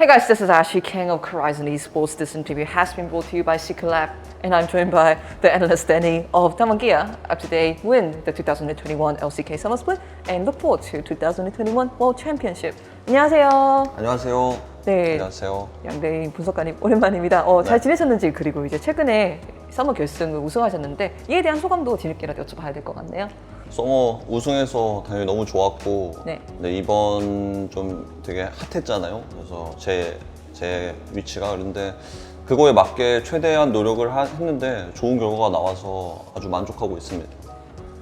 Hey guys, this is Ashley King of Horizon Esports. This interview has been brought to you by Secret Lab, and I'm joined by the analyst Danny of Damwon Kia. Up today, win the 2021 LCK Summer Split and look forward to 2021 World Championship. 안녕하세요. 안녕하세요. 네, 안녕하세요. 양대인 분석가님 오랜만입니다. 잘 지내셨는지, 그리고 이제 최근에 서머 결승을 우승하셨는데 이에 대한 소감도 뒤늦게라도 여쭤봐야 될 것 같네요. 서머 우승해서 당연히 너무 좋았고, 네. 근데 이번 좀 되게 핫했잖아요. 그래서 제 위치가, 그런데 그거에 맞게 최대한 노력을 했는데 좋은 결과가 나와서 아주 만족하고 있습니다.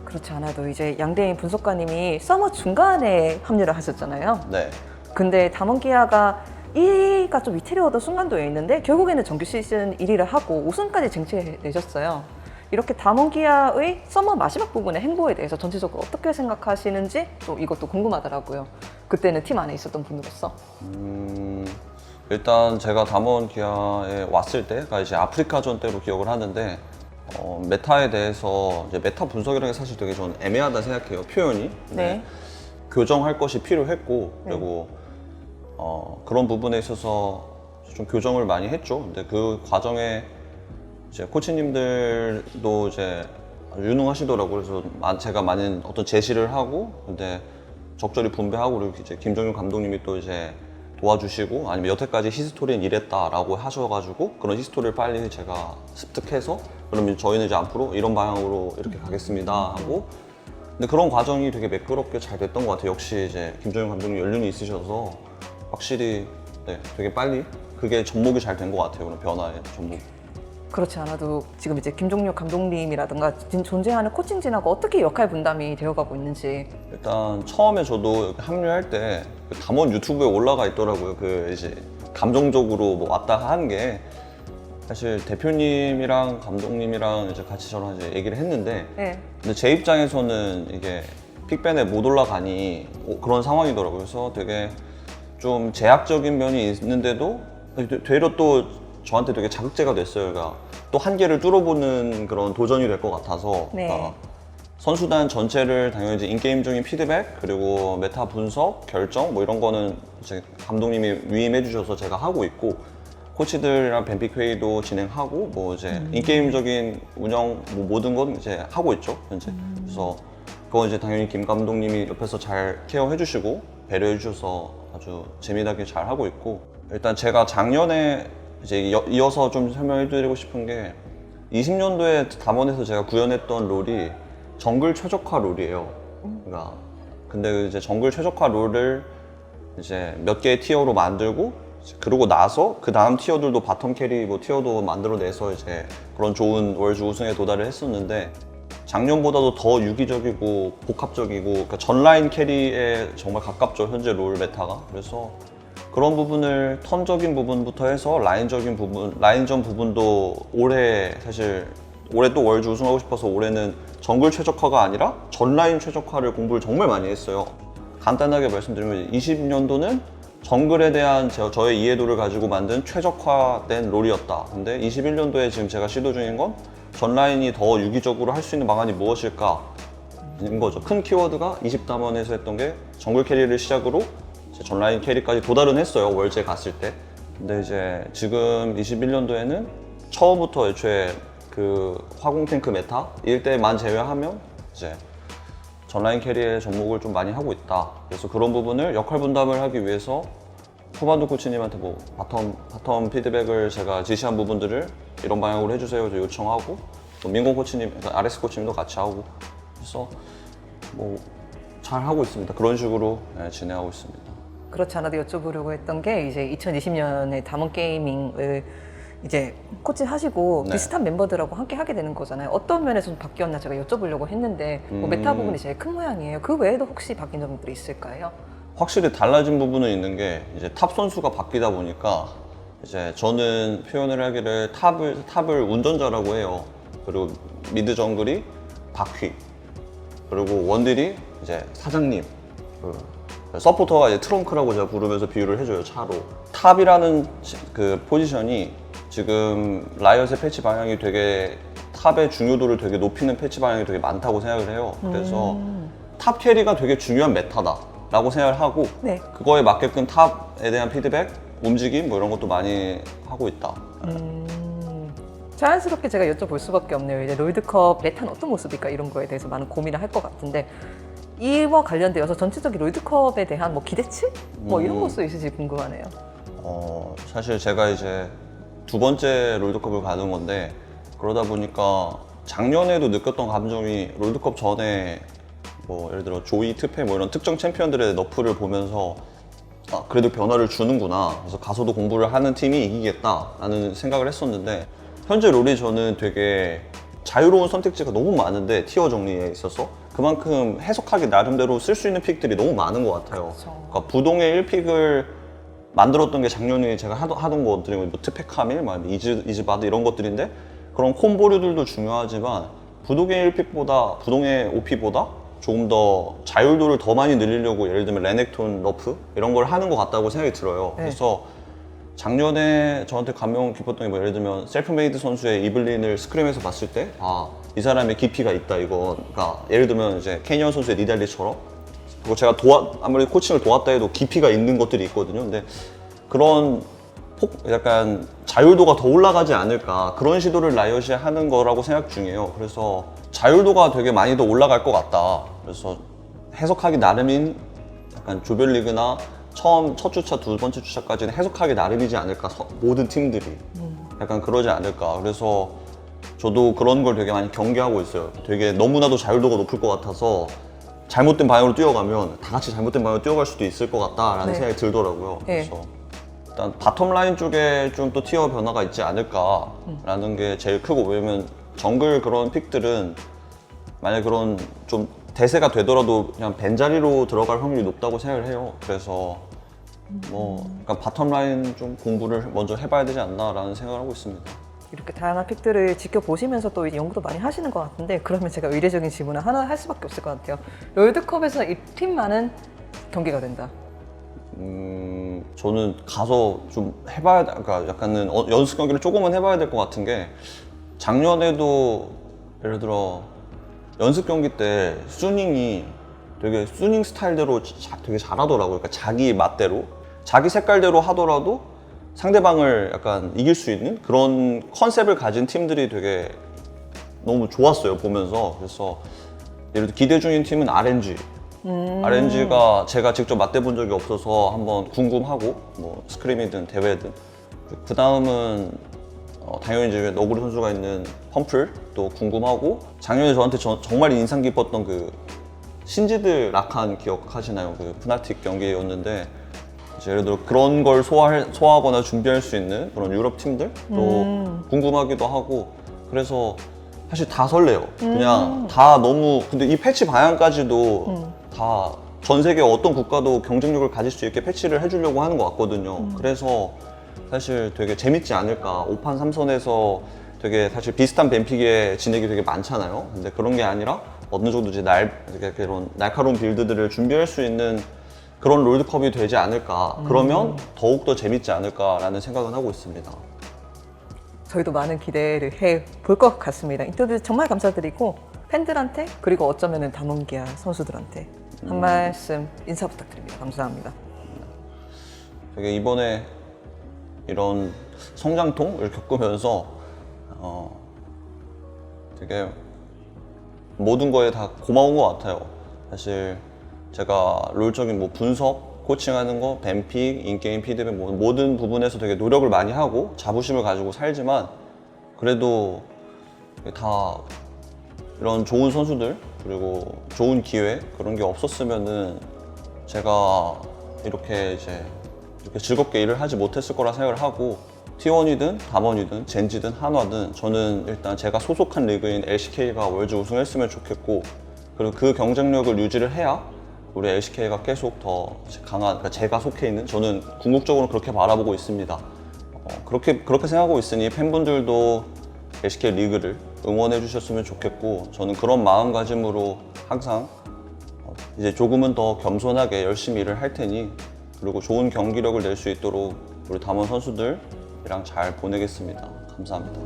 그렇지 않아도 이제 양대인 분석가님이 서머 중간에 합류를 하셨잖아요. 네. 근데 담원 기아가 1위가 좀 위태로웠던 순간도 있는데 결국에는 정규 시즌 1위를 하고 우승까지 쟁취해내셨어요. 이렇게 담원 기아의 서머 마지막 부분의 행보에 대해서 전체적으로 어떻게 생각하시는지 또 이것도 궁금하더라고요. 그때는 팀 안에 있었던 분으로서. 일단 제가 담원 기아에 왔을 때가 이제 아프리카전 때로 기억을 하는데, 메타에 대해서 이제 메타 분석이라는 게 사실 되게 저는 애매하다 생각해요, 표현이. 네. 교정할 것이 필요했고, 그리고 그런 부분에 있어서 좀 교정을 많이 했죠. 근데 그 과정에 이제 코치님들도 이제 유능하시더라고요. 그래서 제가 많은 어떤 제시를 하고, 근데 적절히 분배하고, 그리고 이제 김정윤 감독님이 또 이제 도와주시고, 아니면 여태까지 히스토리는 이랬다라고 하셔가지고 그런 히스토리를 빨리 제가 습득해서, 그러면 저희는 이제 앞으로 이런 방향으로 이렇게 가겠습니다 하고. 근데 그런 과정이 되게 매끄럽게 잘 됐던 것 같아요. 역시 이제 김정윤 감독님 연륜이 있으셔서 확실히 되게 빨리 그게 접목이 잘 된 것 같아요. 그런 변화의 접목. 그렇지 않아도 지금 이제 김종률 감독님이라든가 지금 존재하는 코칭진하고 어떻게 역할 분담이 되어가고 있는지. 일단 처음에 저도 합류할 때 담원 유튜브에 올라가 있더라고요. 그 이제 감정적으로 뭐 왔다 하는 게, 사실 대표님이랑 감독님이랑 이제 같이 저랑 이제 얘기를 했는데, 네. 근데 제 입장에서는 이게 픽밴에 못 올라가니 그런 상황이더라고요. 그래서 되게 좀 제약적인 면이 있는데도 되려 또 저한테 되게 자극제가 됐어요. 그러니까 또 한계를 뚫어보는 그런 도전이 될 것 같아서. 네. 그러니까 선수단 전체를 당연히 이제 인게임적인 피드백, 그리고 메타 분석, 결정 뭐 이런 거는 이제 감독님이 위임해 주셔서 제가 하고 있고, 코치들이랑 뱀픽 회의도 진행하고, 뭐 이제 인게임적인 운영 뭐 모든 건 이제 하고 있죠, 현재. 그래서 그건 이제 당연히 김 감독님이 옆에서 잘 케어해 주시고 배려해 주셔서 아주 재미나게 잘 하고 있고, 일단 제가 작년에 이제 이어서 좀 설명해 드리고 싶은 게, 20년도에 담원에서 제가 구현했던 롤이 정글 최적화 롤이에요. 그러니까 근데 이제 정글 최적화 롤을 이제 몇 개의 티어로 만들고, 그러고 나서 그 다음 티어들도 바텀 캐리 뭐 티어도 만들어내서 이제 그런 좋은 월드 우승에 도달을 했었는데, 작년보다도 더 유기적이고 복합적이고, 그러니까 전라인 캐리에 정말 가깝죠, 현재 롤 메타가. 그래서 그런 부분을 턴적인 부분부터 해서 라인적인 부분, 라인전 부분도 사실 올해 또 월드 우승하고 싶어서 올해는 정글 최적화가 아니라 전라인 최적화를 공부를 정말 많이 했어요. 간단하게 말씀드리면 20년도는 정글에 대한 저의 이해도를 가지고 만든 최적화된 롤이었다. 근데 21년도에 지금 제가 시도 중인 건 전라인이 더 유기적으로 할 수 있는 방안이 무엇일까 인 거죠. 큰 키워드가 20담원에서 했던 게 정글 캐리를 시작으로 전라인 캐리까지 도달은 했어요, 월제 갔을 때. 근데 이제 지금 21년도에는 처음부터 애초에 그 화공 탱크 메타 일때만 제외하면 이제 전라인 캐리에 접목을 좀 많이 하고 있다. 그래서 그런 부분을 역할 분담을 하기 위해서 후반도 코치님한테 뭐 바텀 피드백을 제가 지시한 부분들을 이런 방향으로 해주세요 요청하고, 또 민공 코치님, 그러니까 RS 코치님도 같이 하고, 그래서 뭐 잘 하고 있습니다. 그런 식으로 진행하고 있습니다. 그렇지 않아도 여쭤보려고 했던 게, 이제 2020년에 담원 게이밍을 이제 코치하시고 네. 비슷한 멤버들하고 함께 하게 되는 거잖아요. 어떤 면에서 좀 바뀌었나 제가 여쭤보려고 했는데, 뭐 메타 부분이 제일 큰 모양이에요. 그 외에도 혹시 바뀐 점들이 있을까요? 확실히 달라진 부분은 있는 게, 이제 탑 선수가 바뀌다 보니까 이제 저는 표현을 하기를 탑을 운전자라고 해요. 그리고 미드 정글이 바퀴, 그리고 원딜이 이제 사장님, 서포터가 이제 트렁크라고 제가 부르면서 비유를 해줘요, 차로. 탑이라는 그 포지션이 지금 라이엇의 패치 방향이 되게, 탑의 중요도를 되게 높이는 패치 방향이 되게 많다고 생각을 해요. 그래서 탑 캐리가 되게 중요한 메타다 라고 생각을 하고, 네. 그거에 맞게끔 탑에 대한 피드백, 움직임 뭐 이런 것도 많이 하고 있다. 자연스럽게 제가 여쭤볼 수밖에 없네요. 이제 롤드컵 메타는 어떤 모습일까 이런 거에 대해서 많은 고민을 할 것 같은데 이와 관련되어서 전체적인 롤드컵에 대한 뭐 기대치? 뭐 이런 것도 있으실지 궁금하네요. 사실 제가 이제 두 번째 롤드컵을 가는 건데 그러다 보니까 작년에도 느꼈던 감정이 롤드컵 전에 뭐 예를 들어 조이, 트페 뭐 이런 특정 챔피언들의 너프를 보면서 그래도 변화를 주는구나. 그래서 가서도 공부를 하는 팀이 이기겠다라는 생각을 했었는데 현재 롤이 저는 되게 자유로운 선택지가 너무 많은데 티어 정리에 있어서 그만큼 해석하기 나름대로 쓸 수 있는 픽들이 너무 많은 것 같아요. 그러니까 부동의 1픽을 만들었던 게 작년에 제가 하던 것들이 뭐 트페 카밀, 이즈바드 이런 것들인데 그런 콤보류들도 중요하지만 부동의 1픽보다 부동의 OP보다 조금 더 자율도를 더 많이 늘리려고 예를 들면 레넥톤, 러프 이런 걸 하는 것 같다고 생각이 들어요. 네. 그래서 작년에 저한테 감명 깊었던 게 뭐 예를 들면 셀프메이드 선수의 이블린을 스크림에서 봤을 때 이 사람의 깊이가 있다 이거. 그러니까 예를 들면 이제 케니언 선수의 니달리처럼 그리고 제가 아무리 코칭을 도왔다 해도 깊이가 있는 것들이 있거든요. 근데 그런 약간 자율도가 더 올라가지 않을까 그런 시도를 라이엇이 하는 거라고 생각 중이에요. 그래서 자율도가 되게 많이 더 올라갈 것 같다. 그래서 해석하기 나름인 약간 조별리그나 첫 주차, 두 번째 주차까지는 해석하기 나름이지 않을까 모든 팀들이 약간 그러지 않을까. 그래서 저도 그런 걸 되게 많이 경계하고 있어요. 되게 너무나도 자율도가 높을 것 같아서 잘못된 방향으로 뛰어가면 다 같이 잘못된 방향으로 뛰어갈 수도 있을 것 같다라는 네. 생각이 들더라고요. 네. 그래서 일단 바텀 라인 쪽에 좀 또 티어 변화가 있지 않을까라는 게 제일 크고 왜냐면 정글 그런 픽들은 만약 그런 좀 대세가 되더라도 그냥 벤자리로 들어갈 확률이 높다고 생각을 해요. 그래서 뭐 그러니까 바텀 라인 좀 공부를 먼저 해봐야 되지 않나라는 생각을 하고 있습니다. 이렇게 다양한 픽들을 지켜보시면서 또 이제 연구도 많이 하시는 것 같은데 그러면 제가 의례적인 질문을 하나 할 수밖에 없을 것 같아요. 롤드컵에서 이 팀만은 경기가 된다. 저는 가서 좀 해봐야, 그러니까 약간은 연습 경기를 조금은 해봐야 될 것 같은 게 작년에도 예를 들어 연습 경기 때 수닝이 되게 수닝 스타일대로 되게 잘하더라고요. 그러니까 자기 맛대로, 자기 색깔대로 하더라도 상대방을 약간 이길 수 있는 그런 컨셉을 가진 팀들이 되게 너무 좋았어요, 보면서. 그래서 예를 들어 기대 중인 팀은 RNG. RNG가 제가 직접 맞대본 적이 없어서 한번 궁금하고 뭐 스크림이든 대회든 그 다음은 당연히 이제 너구리 선수가 있는 펌플도 궁금하고 작년에 저한테 정말 인상 깊었던 그 신지드 라칸 기억하시나요? 그 푸나틱 경기였는데 이제 예를 들어 그런 걸 소화하거나 준비할 수 있는 그런 유럽 팀들도 궁금하기도 하고 그래서 사실 다 설레요. 그냥 다 너무 근데 이 패치 방향까지도 다 전 세계 어떤 국가도 경쟁력을 가질 수 있게 패치를 해주려고 하는 것 같거든요. 그래서 사실 되게 재밌지 않을까. 5판 3선에서 되게 사실 비슷한 뱀픽의 진액이 되게 많잖아요. 근데 그런 게 아니라 어느 정도 이제 그런 날카로운 빌드들을 준비할 수 있는 그런 롤드컵이 되지 않을까. 그러면 더욱더 재밌지 않을까라는 생각은 하고 있습니다. 저희도 많은 기대를 해볼 것 같습니다. 인터뷰 정말 감사드리고 팬들한테 그리고 어쩌면은 다몬기아 선수들한테 한 말씀 인사 부탁드립니다. 감사합니다. 되게 이번에 이런 성장통을 겪으면서 되게 모든 거에 다 고마운 것 같아요. 사실 제가 롤적인 뭐 분석, 코칭하는 거, 뱀픽, 인게임 피드백 모든 부분에서 되게 노력을 많이 하고 자부심을 가지고 살지만 그래도 다 이런 좋은 선수들 그리고 좋은 기회 그런 게 없었으면은 제가 이렇게 즐겁게 일을 하지 못했을 거라 생각을 하고 T1이든 담원이든 젠지든 한화든 저는 일단 제가 소속한 리그인 LCK가 월드 우승했으면 좋겠고 그리고 그 경쟁력을 유지를 해야 우리 LCK가 계속 더 강한, 그러니까 제가 속해 있는 저는 궁극적으로 그렇게 바라보고 있습니다. 그렇게 생각하고 있으니 팬분들도 LCK 리그를 응원해 주셨으면 좋겠고 저는 그런 마음가짐으로 항상 이제 조금은 더 겸손하게 열심히 일을 할 테니 그리고 좋은 경기력을 낼 수 있도록 우리 담원 선수들이랑 잘 보내겠습니다. 감사합니다.